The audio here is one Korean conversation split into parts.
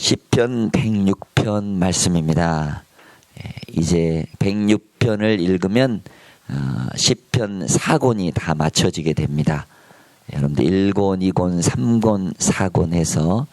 시편 106편 말씀입니다. 이제 106편을 읽으면 시편 4권이 다 맞춰지게 됩니다. 여러분들 1권, 2권, 3권, 4권 해서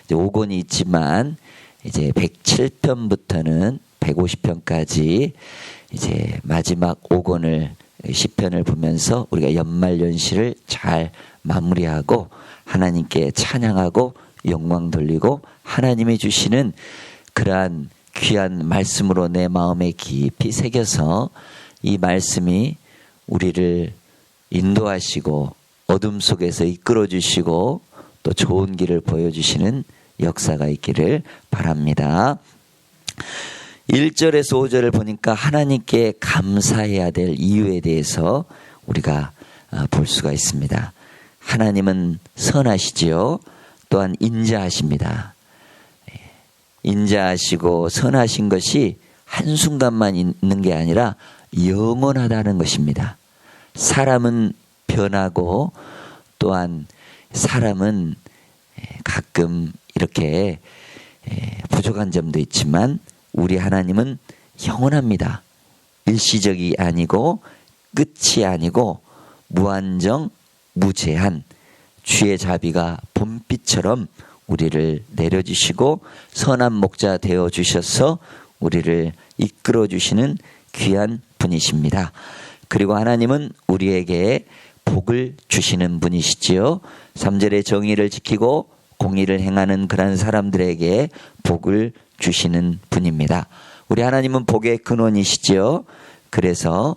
이제 5권이 있지만 이제 107편부터는 150편까지 이제 마지막 5권을 시편을 보면서 우리가 연말연시를 잘 마무리하고 하나님께 찬양하고 영광 돌리고 하나님이 주시는 그러한 귀한 말씀으로 내 마음에 깊이 새겨서 이 말씀이 우리를 인도하시고 어둠 속에서 이끌어 주시고 또 좋은 길을 보여주시는 역사가 있기를 바랍니다. 1절에서 5절을 보니까 하나님께 감사해야 될 이유에 대해서 우리가 볼 수가 있습니다. 하나님은 선하시지요. 또한 인자하십니다. 인자하시고 선하신 것이 한순간만 있는 게 아니라 영원하다는 것입니다. 사람은 변하고 또한 사람은 가끔 이렇게 부족한 점도 있지만 우리 하나님은 영원합니다. 일시적이 아니고 끝이 아니고 무한정 무제한 주의 자비가 봄비처럼 우리를 내려주시고 선한 목자 되어주셔서 우리를 이끌어주시는 귀한 분이십니다. 그리고 하나님은 우리에게 복을 주시는 분이시지요. 3절의 정의를 지키고 공의를 행하는 그런 사람들에게 복을 주시는 분입니다. 우리 하나님은 복의 근원이시지요. 그래서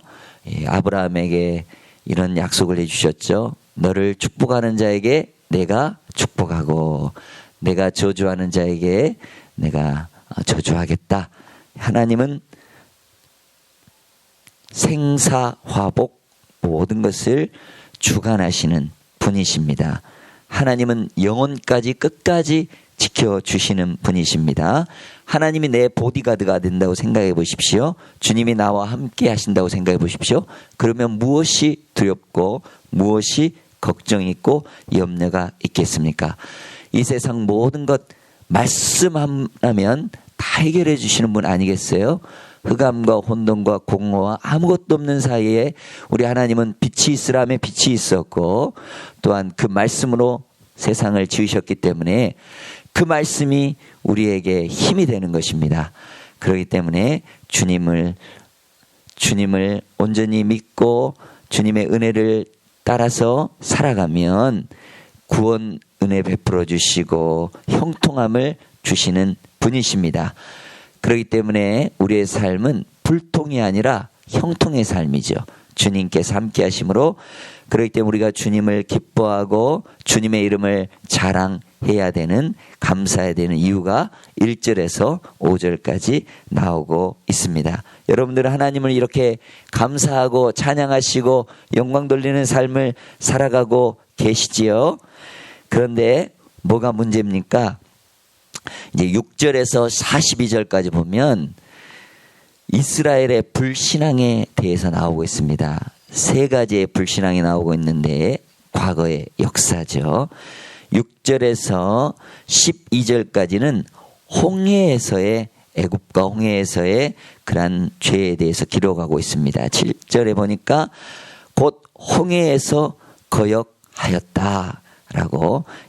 아브라함에게 이런 약속을 해주셨죠. 너를 축복하는 자에게 내가 축복하고 내가 저주하는 자에게 내가 저주하겠다. 하나님은 생사화복 모든 것을 주관하시는 분이십니다. 하나님은 영혼까지 끝까지 지켜주시는 분이십니다. 하나님이 내 보디가드가 된다고 생각해 보십시오. 주님이 나와 함께 하신다고 생각해 보십시오. 그러면 무엇이 두렵고 무엇이 걱정이 있고 염려가 있겠습니까? 이 세상 모든 것 말씀하면 다 해결해 주시는 분 아니겠어요? 흑암과 혼돈과 공허와 아무것도 없는 사이에 우리 하나님은 빛이 있으라며 빛이 있었고 또한 그 말씀으로 세상을 지으셨기 때문에 그 말씀이 우리에게 힘이 되는 것입니다. 그렇기 때문에 주님을 온전히 믿고 주님의 은혜를 따라서 살아가면 구원 은혜 베풀어 주시고 형통함을 주시는 분이십니다. 그렇기 때문에 우리의 삶은 불통이 아니라 형통의 삶이죠. 주님께서 함께 하심으로 그렇기 때문에 우리가 주님을 기뻐하고 주님의 이름을 자랑해야 되는 감사해야 되는 이유가 1절에서 5절까지 나오고 있습니다. 여러분들은 하나님을 이렇게 감사하고 찬양하시고 영광 돌리는 삶을 살아가고 계시지요. 그런데 뭐가 문제입니까? 이제 6절에서 42절까지 보면 이스라엘의 불신앙에 대해서 나오고 있습니다. 세 가지의 불신앙이 나오고 있는데 과거의 역사죠. 6절에서 12절까지는 홍해에서의 애굽과 홍해에서의 그러한 죄에 대해서 기록하고 있습니다. 7절에 보니까 곧 홍해에서 거역하였다라고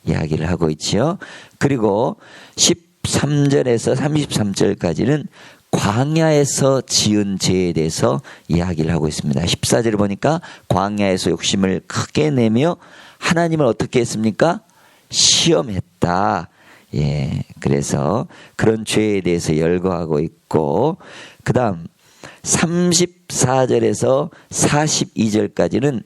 이야기를 하고 있지요. 그리고 13절에서 33절까지는 광야에서 지은 죄에 대해서 이야기를 하고 있습니다. 14절을 보니까 광야에서 욕심을 크게 내며 하나님을 어떻게 했습니까? 시험했다. 그래서 그런 죄에 대해서 열거하고 있고 그 다음 34절에서 42절까지는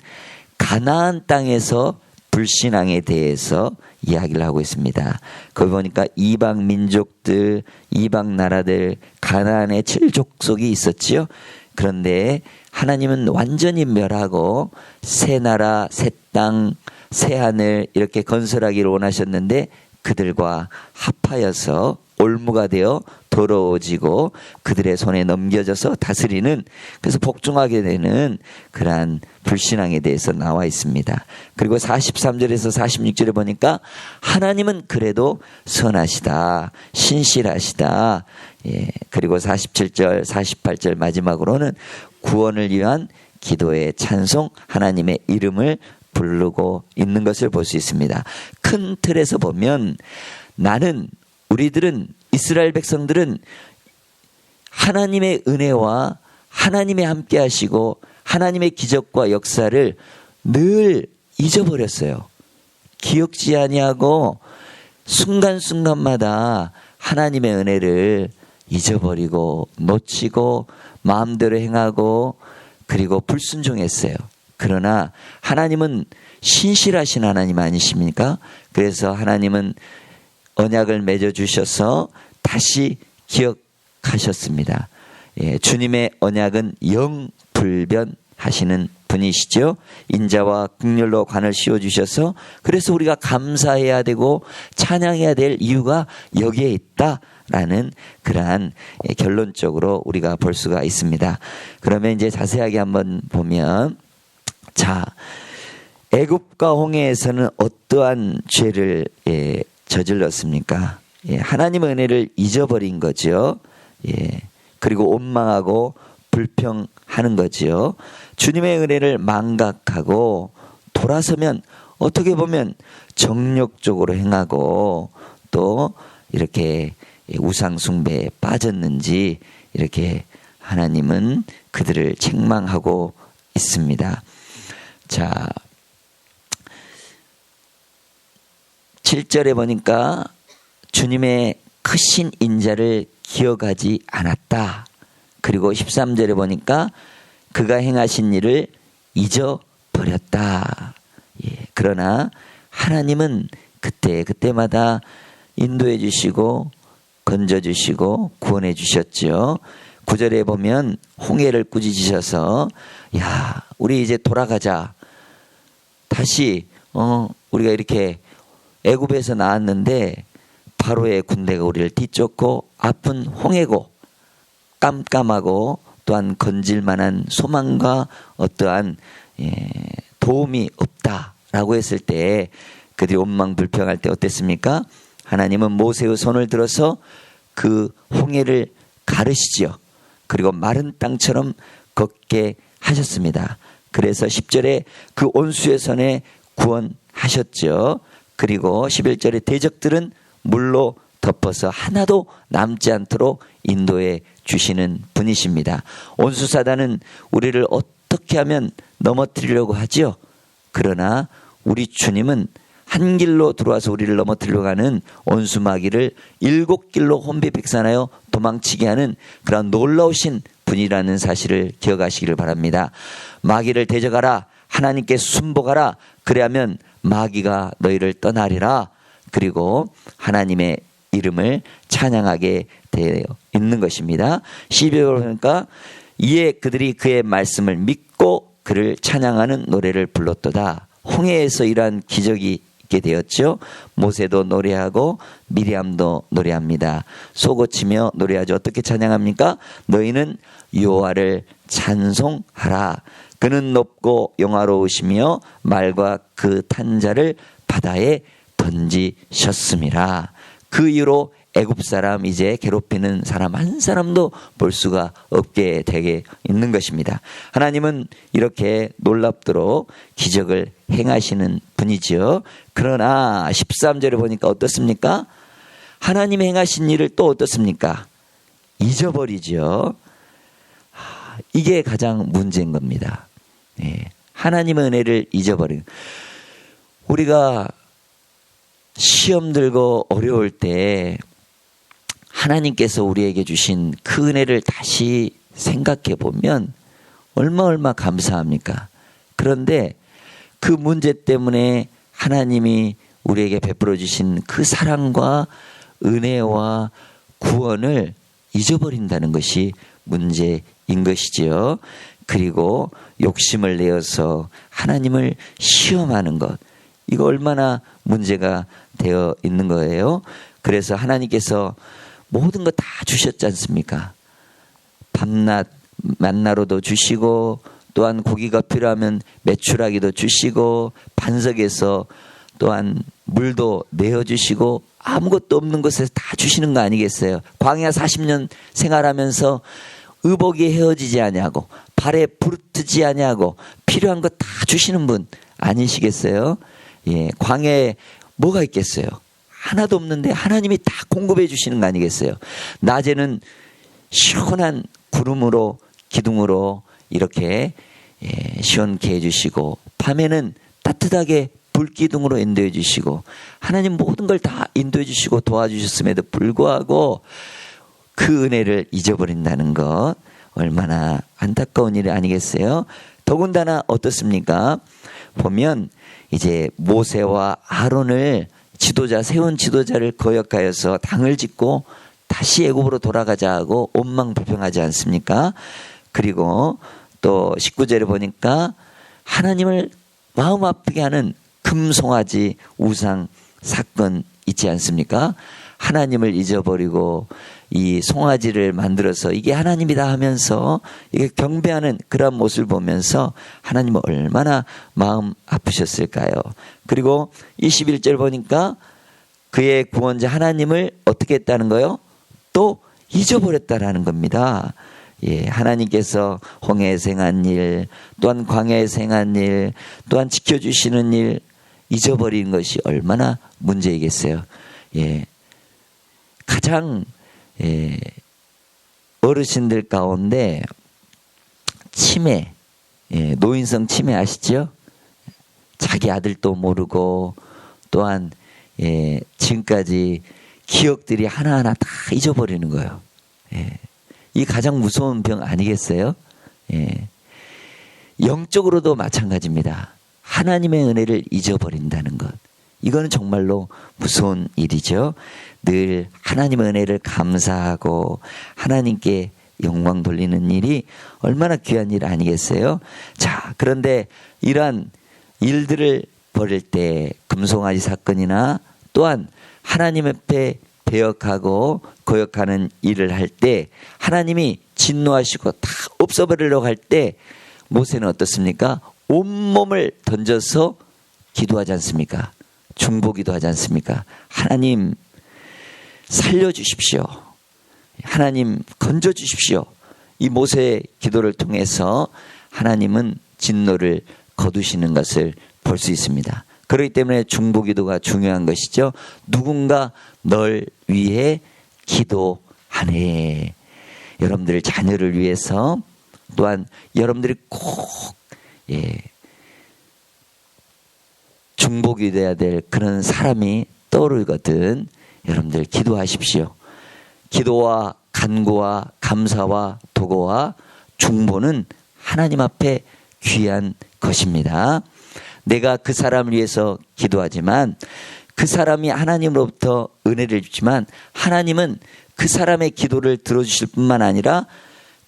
가나안 땅에서 불신앙에 대해서 이야기를 하고 있습니다. 거기 보니까 이방 민족들, 이방 나라들, 가나안의 7족속이 있었지요. 그런데 하나님은 완전히 멸하고 새 나라, 새 땅, 새 하늘 이렇게 건설하기를 원하셨는데 그들과 합하여서 올무가 되어 더러워지고 그들의 손에 넘겨져서 다스리는, 그래서 복종하게 되는 그러한 불신앙에 대해서 나와 있습니다. 그리고 43절에서 46절에 보니까 하나님은 그래도 선하시다, 신실하시다. 예, 그리고 47절, 48절 마지막으로는 구원을 위한 기도의 찬송, 하나님의 이름을 부르고 있는 것을 볼 수 있습니다. 큰 틀에서 보면 우리들은, 이스라엘 백성들은 하나님의 은혜와 하나님의 함께 하시고 하나님의 기적과 역사를 늘 잊어버렸어요. 기억지 아니하고 순간순간마다 하나님의 은혜를 잊어버리고 놓치고 마음대로 행하고 그리고 불순종했어요. 그러나 하나님은 신실하신 하나님 아니십니까? 그래서 하나님은 언약을 맺어주셔서 다시 기억하셨습니다. 예, 주님의 언약은 영불변하시는 분이시죠. 인자와 긍휼로 관을 씌워주셔서 그래서 우리가 감사해야 되고 찬양해야 될 이유가 여기에 있다라는 그러한 결론적으로 우리가 볼 수가 있습니다. 그러면 이제 자세하게 한번 보면, 자, 애굽과 홍해에서는 어떠한 죄를 저질렀습니까? 예, 하나님의 은혜를 잊어버린 거죠. 예, 그리고 원망하고 불평하는 거죠. 주님의 은혜를 망각하고 돌아서면 어떻게 보면 정욕적으로 행하고 또 이렇게 우상 숭배에 빠졌는지 이렇게 하나님은 그들을 책망하고 있습니다. 자, 7절에 보니까 주님의 크신 인자를 기억하지 않았다. 그리고 13절에 보니까 그가 행하신 일을 잊어버렸다. 예, 그러나 하나님은 그때마다 인도해 주시고 건져 주시고 구원해 주셨죠. 9절에 보면 홍해를 꾸짖으셔서, 야, 우리 이제 돌아가자. 다시 우리가 이렇게 애굽에서 나왔는데 바로의 군대가 우리를 뒤쫓고 아픈 홍해고 깜깜하고 또한 건질 만한 소망과 어떠한 도움이 없다라고 했을 때 그들이 원망 불평할 때 어땠습니까? 하나님은 모세의 손을 들어서 그 홍해를 가르시죠. 그리고 마른 땅처럼 걷게 하셨습니다. 그래서 10절에 그 온수의 손에 구원하셨죠. 그리고 11절에 대적들은 물로 덮어서 하나도 남지 않도록 인도해 주시는 분이십니다. 온수사단은 우리를 어떻게 하면 넘어뜨리려고 하죠. 그러나 우리 주님은 한 길로 들어와서 우리를 넘어뜨리려고 하는 온수마귀를 7길로 혼비백산하여 도망치게 하는 그런 놀라우신 분이라는 사실을 기억하시기를 바랍니다. 마귀를 대적하라, 하나님께 순복하라, 그래야면 마귀가 너희를 떠나리라. 그리고 하나님의 이름을 찬양하게 되어 있는 것입니다. 12절을 보니까 이에 그들이 그의 말씀을 믿고 그를 찬양하는 노래를 불렀도다. 홍해에서 이러한 기적이 있게 되었죠. 모세도 노래하고 미리암도 노래합니다. 쏘고치며 노래하죠. 어떻게 찬양합니까? 너희는 여호와를 찬송하라. 그는 높고 영화로우시며 말과 그 탄자를 바다에 던지셨음이라. 그 이후로 애굽 사람 이제 괴롭히는 사람 한 사람도 볼 수가 없게 되게 있는 것입니다. 하나님은 이렇게 놀랍도록 기적을 행하시는 분이죠. 그러나 13절에 보니까 어떻습니까? 하나님이 행하신 일을 또 어떻습니까? 잊어버리죠. 이게 가장 문제인 겁니다. 예. 하나님의 은혜를 잊어버리는. 우리가 시험 들고 어려울 때 하나님께서 우리에게 주신 그 은혜를 다시 생각해 보면 얼마 감사합니까? 그런데 그 문제 때문에 하나님이 우리에게 베풀어 주신 그 사랑과 은혜와 구원을 잊어버린다는 것이 문제인 것이지요. 그리고 욕심을 내어서 하나님을 시험하는 것, 이거 얼마나 문제가 되어 있는 거예요. 그래서 하나님께서 모든 거 다 주셨지 않습니까? 밤낮 만나로도 주시고 또한 고기가 필요하면 메추라기도 주시고 반석에서 또한 물도 내어주시고 아무것도 없는 곳에서 다 주시는 거 아니겠어요? 광야 40년 생활하면서 의복이 헤어지지 아니하고 발에 부르트지 아니하고 필요한 거 다 주시는 분 아니시겠어요? 예, 광야에 뭐가 있겠어요? 하나도 없는데 하나님이 다 공급해 주시는 거 아니겠어요? 낮에는 시원한 구름으로 기둥으로 이렇게 시원케 해주시고 밤에는 따뜻하게 불기둥으로 인도해 주시고 하나님 모든 걸 다 인도해 주시고 도와주셨음에도 불구하고 그 은혜를 잊어버린다는 것 얼마나 안타까운 일이 아니겠어요? 더군다나 어떻습니까? 보면 이제 모세와 아론을 세운 지도자를 거역하여서 당을 짓고 다시 애굽으로 돌아가자 하고 원망불평하지 않습니까? 그리고 또 19절에 보니까 하나님을 마음 아프게 하는 금송아지 우상 사건 있지 않습니까? 하나님을 잊어버리고 이 송아지를 만들어서 이게 하나님이다 하면서 이게 경배하는 그런 모습을 보면서 하나님은 얼마나 마음 아프셨을까요? 그리고 21절 보니까 그의 구원자 하나님을 어떻게 했다는 거요? 또 잊어버렸다라는 겁니다. 예, 하나님께서 홍해에 행한 일, 또한 광야에 행한 일, 또한 지켜주시는 일 잊어버리는 것이 얼마나 문제이겠어요. 예, 가장 어르신들 가운데 치매, 노인성 치매 아시죠? 자기 아들도 모르고 또한 지금까지 기억들이 하나하나 다 잊어버리는 거예요. 이 가장 무서운 병 아니겠어요? 영적으로도 마찬가지입니다. 하나님의 은혜를 잊어버린다는 것. 이거는 정말로 무서운 일이죠. 늘 하나님의 은혜를 감사하고 하나님께 영광 돌리는 일이 얼마나 귀한 일 아니겠어요? 자, 그런데 이러한 일들을 벌일 때 금송아지 사건이나 또한 하나님 앞에 배역하고 거역하는 일을 할 때 하나님이 진노하시고 다 없애버리려고 할 때 모세는 어떻습니까? 온몸을 던져서 기도하지 않습니까? 중보기도 하지 않습니까? 하나님 살려주십시오. 하나님 건져주십시오. 이 모세의 기도를 통해서 하나님은 진노를 거두시는 것을 볼 수 있습니다. 그렇기 때문에 중보기도가 중요한 것이죠. 누군가 널 위해 기도하네. 여러분들 자녀를 위해서 또한 여러분들이 꼭 중보기도해야 될 그런 사람이 떠오르거든. 여러분들 기도하십시오. 기도와 간구와 감사와 도고와 중보는 하나님 앞에 귀한 것입니다. 내가 그 사람을 위해서 기도하지만 그 사람이 하나님으로부터 은혜를 주지만 하나님은 그 사람의 기도를 들어주실 뿐만 아니라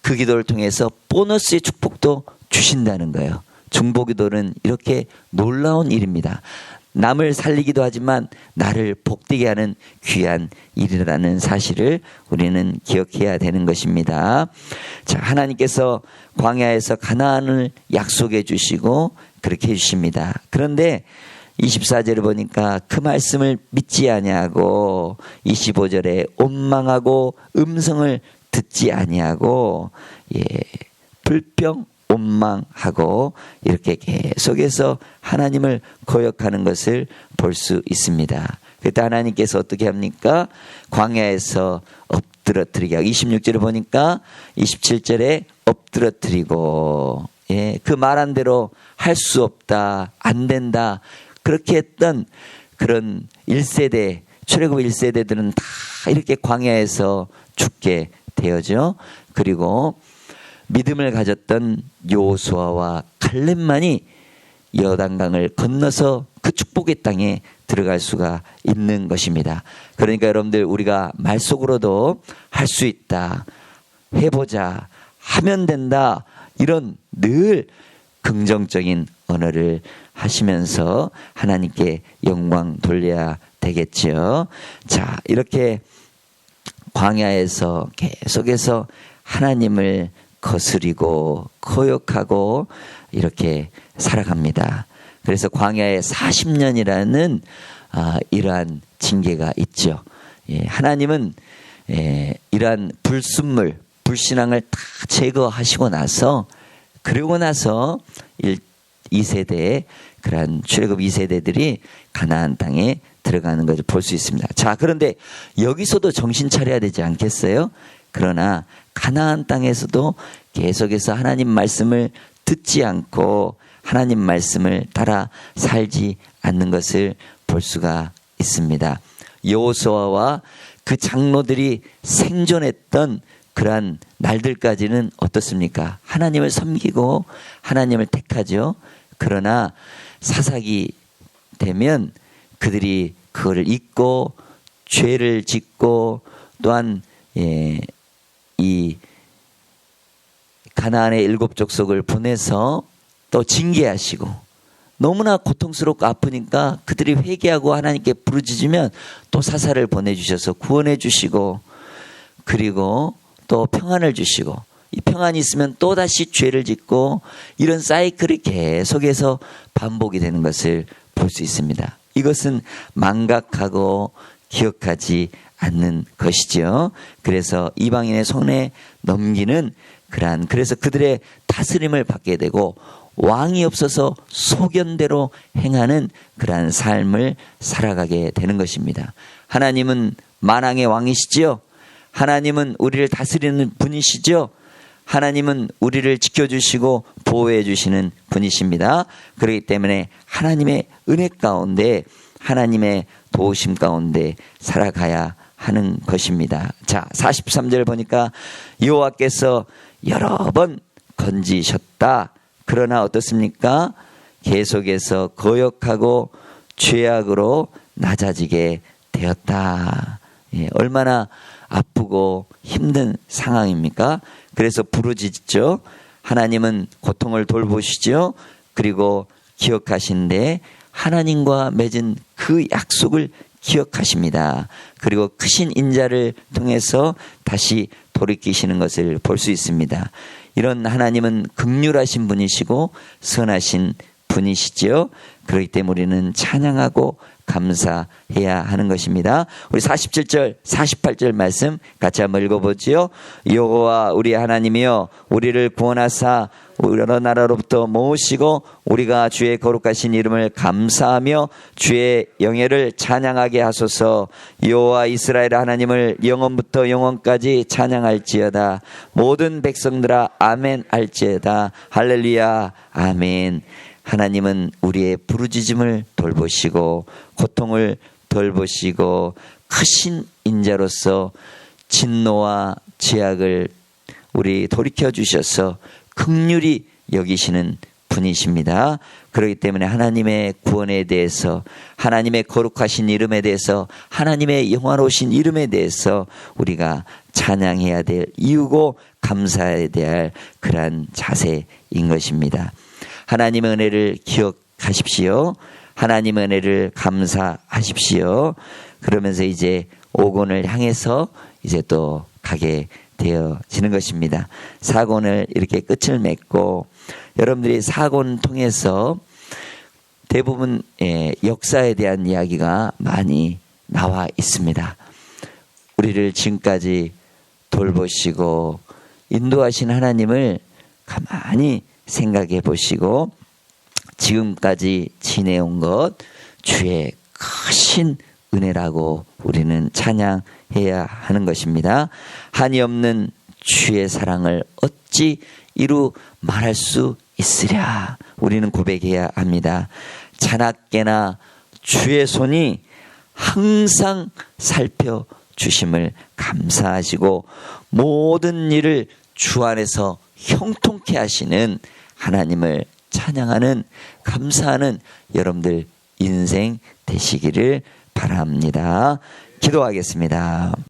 그 기도를 통해서 보너스의 축복도 주신다는 거예요. 중보기도는 이렇게 놀라운 일입니다. 남을 살리기도 하지만 나를 복되게 하는 귀한 일이라는 사실을 우리는 기억해야 되는 것입니다. 자, 하나님께서 광야에서 가나안을 약속해 주시고 그렇게 해주십니다. 그런데 24절에 보니까 그 말씀을 믿지 아니하고 25절에 원망하고 음성을 듣지 아니하고 불평 원망하고 이렇게 계속해서 하나님을 거역하는 것을 볼 수 있습니다. 그때 하나님께서 어떻게 합니까? 광야에서 엎드러뜨리게 하고 26절에 보니까 27절에 엎드러뜨리고 그 말한 대로 할 수 없다, 안 된다 그렇게 했던 그런 1세대 출애굽 1세대들은 다 이렇게 광야에서 죽게 되어죠. 그리고 믿음을 가졌던 여호수아와 갈렙만이 여단강을 건너서 그 축복의 땅에 들어갈 수가 있는 것입니다. 그러니까 여러분들 우리가 말 속으로도 할 수 있다, 해보자, 하면 된다 이런 늘 긍정적인 언어를 하시면서 하나님께 영광 돌려야 되겠죠. 자, 이렇게 광야에서 계속해서 하나님을 거스리고 거역하고 이렇게 살아갑니다. 그래서 광야에 40년이라는 이러한 징계가 있죠. 하나님은 이러한 불순물, 불신앙을 다 제거하시고 나서 그러고 나서 2세대의 그러한 출애굽 2세대들이 가나안 땅에 들어가는 것을 볼 수 있습니다. 자, 그런데 여기서도 정신 차려야 되지 않겠어요? 그러나 가나안 땅에서도 계속해서 하나님 말씀을 듣지 않고 하나님 말씀을 따라 살지 않는 것을 볼 수가 있습니다. 여호수아와 그 장로들이 생존했던 그러한 날들까지는 어떻습니까? 하나님을 섬기고 하나님을 택하죠. 그러나 사사기 되면 그들이 그거를 잊고 죄를 짓고 또한 이 가나안의 7 족속을 보내서 또 징계하시고 너무나 고통스럽고 아프니까 그들이 회개하고 하나님께 부르짖으면 또 사사를 보내주셔서 구원해 주시고 그리고 또 평안을 주시고 이 평안이 있으면 또다시 죄를 짓고 이런 사이클이 계속해서 반복이 되는 것을 볼 수 있습니다. 이것은 망각하고 기억하지 않는 것이죠. 그래서 이방인의 손에 넘기는 그래서 그들의 다스림을 받게 되고 왕이 없어서 소견대로 행하는 그러한 삶을 살아가게 되는 것입니다. 하나님은 만왕의 왕이시죠. 하나님은 우리를 다스리는 분이시죠. 하나님은 우리를 지켜주시고 보호해 주시는 분이십니다. 그렇기 때문에 하나님의 은혜 가운데 하나님의 도우심 가운데 살아가야 하는 것입니다. 자, 43절 보니까 여호와께서 여러 번 건지셨다. 그러나 어떻습니까? 계속해서 거역하고 죄악으로 낮아지게 되었다. 얼마나 아프고 힘든 상황입니까? 그래서 부르짖죠. 하나님은 고통을 돌보시죠. 그리고 기억하시는데 하나님과 맺은 그 약속을 기억하십니다. 그리고 크신 인자를 통해서 다시 돌이키시는 것을 볼 수 있습니다. 이런 하나님은 긍휼하신 분이시고 선하신 분이시죠. 그렇기 때문에 우리는 찬양하고 감사해야 하는 것입니다. 우리 47절, 48절 말씀 같이 한번 읽어보지요. 여호와 우리 하나님이여 우리를 구원하사 여러 나라로부터 모으시고 우리가 주의 거룩하신 이름을 감사하며 주의 영예를 찬양하게 하소서. 여호와 이스라엘 하나님을 영원부터 영원까지 찬양할지어다. 모든 백성들아 아멘 할지어다. 할렐루야 아멘. 하나님은 우리의 부르짖음을 돌보시고 고통을 돌보시고 크신 인자로서 진노와 죄악을 우리 돌이켜 주셔서 긍휼히 여기시는 분이십니다. 그렇기 때문에 하나님의 구원에 대해서 하나님의 거룩하신 이름에 대해서 하나님의 영화로우신 이름에 대해서 우리가 찬양해야 될 이유고 감사해야 될 그러한 자세인 것입니다. 하나님의 은혜를 기억하십시오. 하나님의 은혜를 감사하십시오. 그러면서 이제 오곤을 향해서 이제 또 가게 되어지는 것입니다. 사곤을 이렇게 끝을 맺고 여러분들이 사곤 통해서 대부분 역사에 대한 이야기가 많이 나와 있습니다. 우리를 지금까지 돌보시고 인도하신 하나님을 가만히 생각해 보시고 지금까지 지내온 것 주의 크신 은혜라고 우리는 찬양해야 하는 것입니다. 한이 없는 주의 사랑을 어찌 이루 말할 수 있으랴 우리는 고백해야 합니다. 자나깨나 주의 손이 항상 살펴주심을 감사하시고 모든 일을 주 안에서 형통케 하시는 하나님을 찬양하는 감사하는 여러분들 인생 되시기를 바랍니다. 기도하겠습니다.